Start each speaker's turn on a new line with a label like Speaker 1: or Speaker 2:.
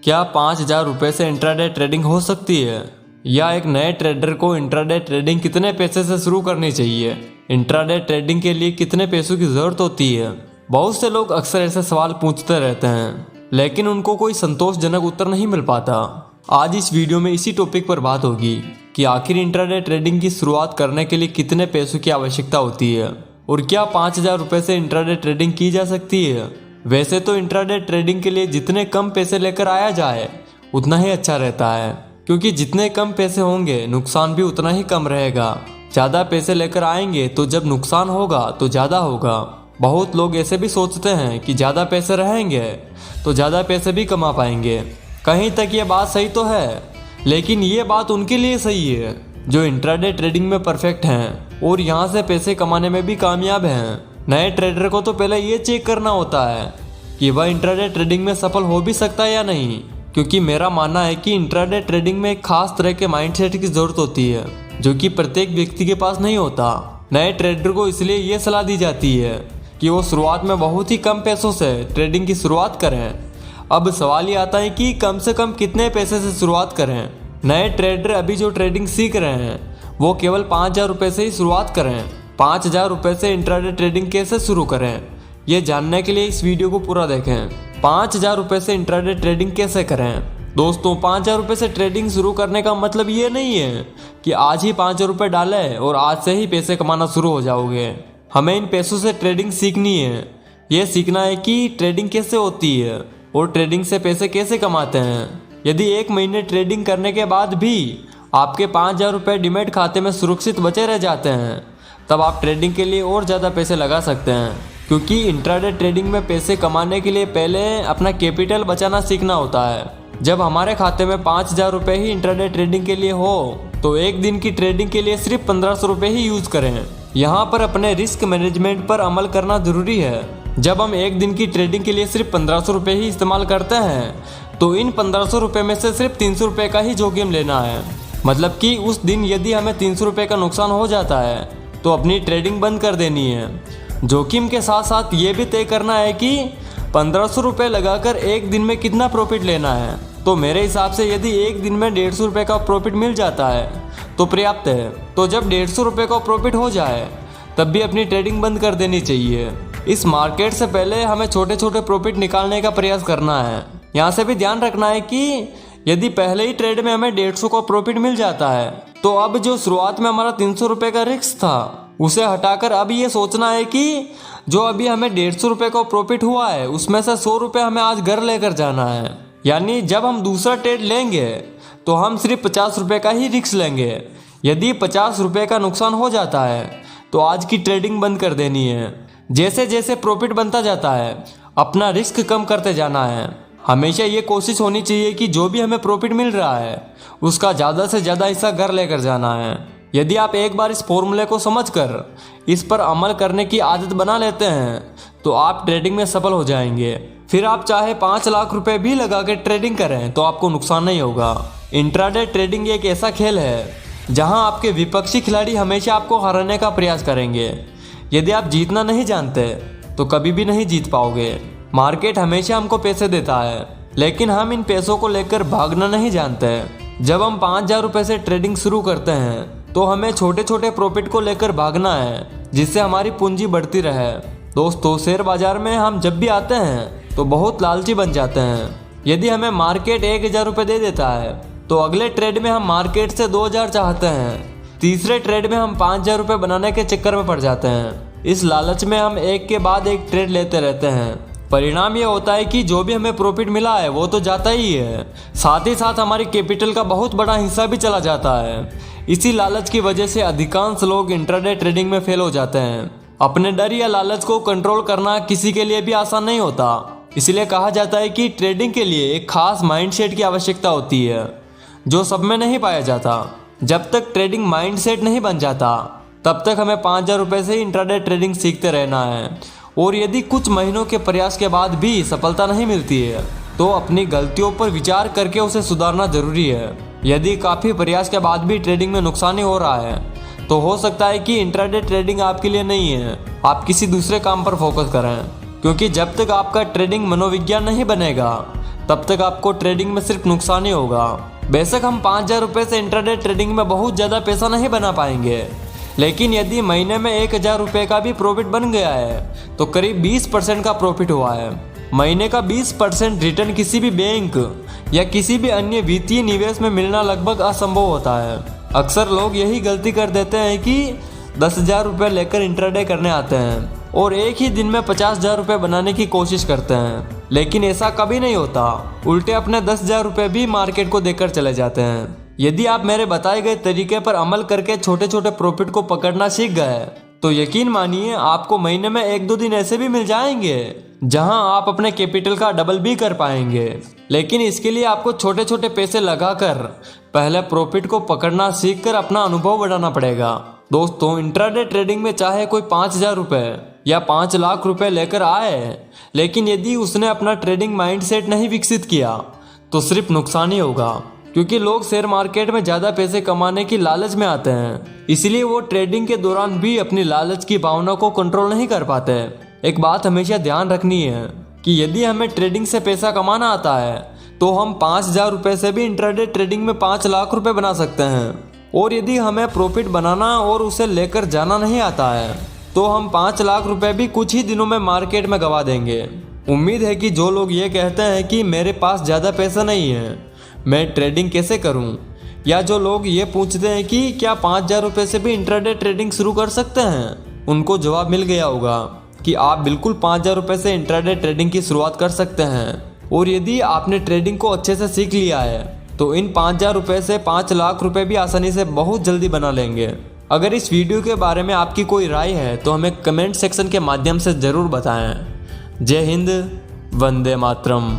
Speaker 1: क्या 5,000 रुपये से इंट्राडे ट्रेडिंग हो सकती है? या एक नए ट्रेडर को इंट्राडे ट्रेडिंग कितने पैसे से शुरू करनी चाहिए? इंट्राडे ट्रेडिंग के लिए कितने पैसों की ज़रूरत होती है? बहुत से लोग अक्सर ऐसे सवाल पूछते रहते हैं, लेकिन उनको कोई संतोषजनक उत्तर नहीं मिल पाता। आज इस वीडियो में इसी टॉपिक पर बात होगी कि आखिर इंट्राडे ट्रेडिंग की शुरुआत करने के लिए कितने पैसों की आवश्यकता होती है और क्या 5,000 रुपये से इंट्राडे ट्रेडिंग की जा सकती है। वैसे तो इंट्राडे ट्रेडिंग के लिए जितने कम पैसे लेकर आया जाए उतना ही अच्छा रहता है, क्योंकि जितने कम पैसे होंगे नुकसान भी उतना ही कम रहेगा। ज़्यादा पैसे लेकर आएंगे तो जब नुकसान होगा तो ज़्यादा होगा। बहुत लोग ऐसे भी सोचते हैं कि ज़्यादा पैसे रहेंगे तो ज़्यादा पैसे भी कमा पाएंगे। कहीं तक ये बात सही तो है, लेकिन ये बात उनके लिए सही है जो इंट्राडे ट्रेडिंग में परफेक्ट हैं और यहाँ से पैसे कमाने में भी कामयाब हैं। नए ट्रेडर को तो पहले ये चेक करना होता है कि वह इंट्राडे ट्रेडिंग में सफल हो भी सकता है या नहीं, क्योंकि मेरा मानना है कि इंट्राडे ट्रेडिंग में एक खास तरह के माइंडसेट की ज़रूरत होती है जो कि प्रत्येक व्यक्ति के पास नहीं होता। नए ट्रेडर को इसलिए ये सलाह दी जाती है कि वो शुरुआत में बहुत ही कम पैसों से ट्रेडिंग की शुरुआत करें। अब सवाल ये आता है कि कम से कम कितने पैसे से शुरुआत करें। नए ट्रेडर अभी जो ट्रेडिंग सीख रहे हैं वो केवल 5,000 रुपये से ही शुरुआत करें। 5,000 रुपये से इंट्राडे ट्रेडिंग कैसे शुरू करें, ये जानने के लिए इस वीडियो को पूरा देखें। 5,000 रुपये से इंट्राडे ट्रेडिंग कैसे करें? दोस्तों, 5,000 रुपये से ट्रेडिंग शुरू करने का मतलब ये नहीं है कि आज ही 5,000 रुपये डालें और आज से ही पैसे कमाना शुरू हो जाओगे। हमें इन पैसों से ट्रेडिंग सीखनी है। ये सीखना है कि ट्रेडिंग कैसे होती है और ट्रेडिंग से पैसे कैसे कमाते हैं। यदि 1 महीने ट्रेडिंग करने के बाद भी आपके 5,000 रुपये डीमैट खाते में सुरक्षित बचे रह जाते हैं, तब आप ट्रेडिंग के लिए और ज़्यादा पैसे लगा सकते हैं, क्योंकि इंट्राडे ट्रेडिंग में पैसे कमाने के लिए पहले अपना कैपिटल बचाना सीखना होता है। जब हमारे खाते में 5,000 रुपये ही इंट्राडे ट्रेडिंग के लिए हो तो एक दिन की ट्रेडिंग के लिए सिर्फ 1,500 रुपये ही यूज़ करें। यहाँ पर अपने रिस्क मैनेजमेंट पर अमल करना ज़रूरी है। जब हम एक दिन की ट्रेडिंग के लिए सिर्फ 1,500 रुपये ही इस्तेमाल करते हैं तो इन 1,500 रुपये में से सिर्फ 300 रुपये का ही जोखिम लेना है। मतलब कि उस दिन यदि हमें 300 रुपये का नुकसान हो जाता है तो अपनी ट्रेडिंग बंद कर देनी है। जोखिम के साथ साथ ये भी तय करना है कि 1,500 रुपये लगाकर एक दिन में कितना प्रॉफिट लेना है। तो मेरे हिसाब से यदि एक दिन में 150 रुपये का प्रॉफिट मिल जाता है तो पर्याप्त है। तो जब 150 रुपये का प्रॉफिट हो जाए तब भी अपनी ट्रेडिंग बंद कर देनी चाहिए। इस मार्केट से पहले हमें छोटे छोटे प्रॉफिट निकालने का प्रयास करना है। यहाँ से भी ध्यान रखना है कि यदि पहले ही ट्रेड में हमें 150 का प्रॉफिट मिल जाता है तो अब जो शुरुआत में हमारा 300 रुपये का रिस्क था उसे हटाकर अब ये सोचना है कि जो अभी हमें 150 रुपये का प्रॉफिट हुआ है उसमें से 100 रुपये हमें आज घर लेकर जाना है। यानी जब हम दूसरा ट्रेड लेंगे तो हम सिर्फ 50 रुपये का ही रिस्क लेंगे। यदि 50 रुपये का नुकसान हो जाता है तो आज की ट्रेडिंग बंद कर देनी है। जैसे जैसे प्रॉफिट बनता जाता है अपना रिस्क कम करते जाना है। हमेशा ये कोशिश होनी चाहिए कि जो भी हमें प्रॉफिट मिल रहा है उसका ज़्यादा से ज़्यादा हिस्सा घर लेकर जाना है। यदि आप एक बार इस फॉर्मूले को समझकर इस पर अमल करने की आदत बना लेते हैं तो आप ट्रेडिंग में सफल हो जाएंगे। फिर आप चाहे 5 लाख रुपए भी लगा के ट्रेडिंग करें तो आपको नुकसान नहीं होगा। इंट्राडे ट्रेडिंग एक ऐसा खेल है जहां आपके विपक्षी खिलाड़ी हमेशा आपको हराने का प्रयास करेंगे। यदि आप जीतना नहीं जानते तो कभी भी नहीं जीत पाओगे। मार्केट हमेशा हमको पैसे देता है, लेकिन हम इन पैसों को लेकर भागना नहीं जानते। जब हम 5,000 रुपये से ट्रेडिंग शुरू करते हैं तो हमें छोटे छोटे प्रॉफिट को लेकर भागना है, जिससे हमारी पूंजी बढ़ती रहे। दोस्तों, शेयर बाजार में हम जब भी आते हैं तो बहुत लालची बन जाते हैं। यदि हमें मार्केट 1,000 रुपये दे देता है तो अगले ट्रेड में हम मार्केट से 2,000 चाहते हैं। तीसरे ट्रेड में हम 5,000 रुपये बनाने के चक्कर में पड़ जाते हैं। इस लालच में हम एक के बाद एक ट्रेड लेते रहते हैं। परिणाम ये होता है कि जो भी हमें प्रॉफिट मिला है वो तो जाता ही है, साथ ही साथ हमारी कैपिटल का बहुत बड़ा हिस्सा भी चला जाता है। इसी लालच की वजह से अधिकांश लोग इंट्राडे ट्रेडिंग में फेल हो जाते हैं। अपने डर या लालच को कंट्रोल करना किसी के लिए भी आसान नहीं होता। इसलिए कहा जाता है कि ट्रेडिंग के लिए एक खास माइंडसेट की आवश्यकता होती है जो सब में नहीं पाया जाता। जब तक ट्रेडिंग माइंडसेट नहीं बन जाता तब तक हमें 5,000 रुपये से इंट्राडे ट्रेडिंग सीखते रहना है। और यदि कुछ महीनों के प्रयास के बाद भी सफलता नहीं मिलती है तो अपनी गलतियों पर विचार करके उसे सुधारना जरूरी है। यदि काफ़ी प्रयास के बाद भी ट्रेडिंग में नुकसान ही हो रहा है तो हो सकता है कि इंट्राडे ट्रेडिंग आपके लिए नहीं है। आप किसी दूसरे काम पर फोकस करें, क्योंकि जब तक आपका ट्रेडिंग मनोविज्ञान नहीं बनेगा तब तक आपको ट्रेडिंग में सिर्फ नुकसान ही होगा। बेशक हम 5,000 रुपये से इंट्राडे ट्रेडिंग में बहुत ज़्यादा पैसा नहीं बना पाएंगे, लेकिन यदि महीने में 1,000 रुपये का भी प्रॉफिट बन गया है तो करीब 20% का प्रॉफिट हुआ है। महीने का 20% रिटर्न किसी भी बैंक या किसी भी अन्य वित्तीय निवेश में मिलना लगभग असंभव होता है। अक्सर लोग यही गलती कर देते हैं कि 10,000 रुपये लेकर इंट्राडे करने आते हैं और एक ही दिन में 50,000 रुपये बनाने की कोशिश करते हैं, लेकिन ऐसा कभी नहीं होता। उल्टे अपने 10,000 रुपये भी मार्केट को देकर चले जाते हैं। यदि आप मेरे बताए गए तरीके पर अमल करके छोटे छोटे प्रॉफिट को पकड़ना सीख गए तो यकीन मानिए आपको महीने में 1-2 दिन ऐसे भी मिल जाएंगे जहां आप अपने कैपिटल का डबल भी कर पाएंगे। लेकिन इसके लिए आपको छोटे छोटे पैसे लगाकर पहले प्रॉफिट को पकड़ना सीखकर अपना अनुभव बढ़ाना पड़ेगा। दोस्तों, इंट्राडे ट्रेडिंग में चाहे कोई 5,000 रुपये या 5 लाख रुपए लेकर आए, लेकिन यदि उसने अपना ट्रेडिंग माइंडसेट नहीं विकसित किया तो सिर्फ नुकसान ही होगा, क्योंकि लोग शेयर मार्केट में ज़्यादा पैसे कमाने की लालच में आते हैं, इसलिए वो ट्रेडिंग के दौरान भी अपनी लालच की भावना को कंट्रोल नहीं कर पाते। एक बात हमेशा ध्यान रखनी है कि यदि हमें ट्रेडिंग से पैसा कमाना आता है तो हम 5,000 रुपये से भी इंट्राडे ट्रेडिंग में 5 लाख रुपए बना सकते हैं, और यदि हमें प्रॉफिट बनाना और उसे लेकर जाना नहीं आता है तो हम 5 लाख रुपए भी कुछ ही दिनों में मार्केट में गवा देंगे। उम्मीद है कि जो लोग ये कहते हैं कि मेरे पास ज़्यादा पैसा नहीं है, मैं ट्रेडिंग कैसे करूं, या जो लोग ये पूछते हैं कि क्या 5,000 रुपये से भी इंट्राडे ट्रेडिंग शुरू कर सकते हैं, उनको जवाब मिल गया होगा कि आप बिल्कुल 5,000 रुपये से इंट्राडे ट्रेडिंग की शुरुआत कर सकते हैं। और यदि आपने ट्रेडिंग को अच्छे से सीख लिया है तो इन 5,000 रुपये से 5 लाख रुपए भी आसानी से बहुत जल्दी बना लेंगे। अगर इस वीडियो के बारे में आपकी कोई राय है तो हमें कमेंट सेक्शन के माध्यम से ज़रूर बताएं। जय हिंद, वंदे मातरम।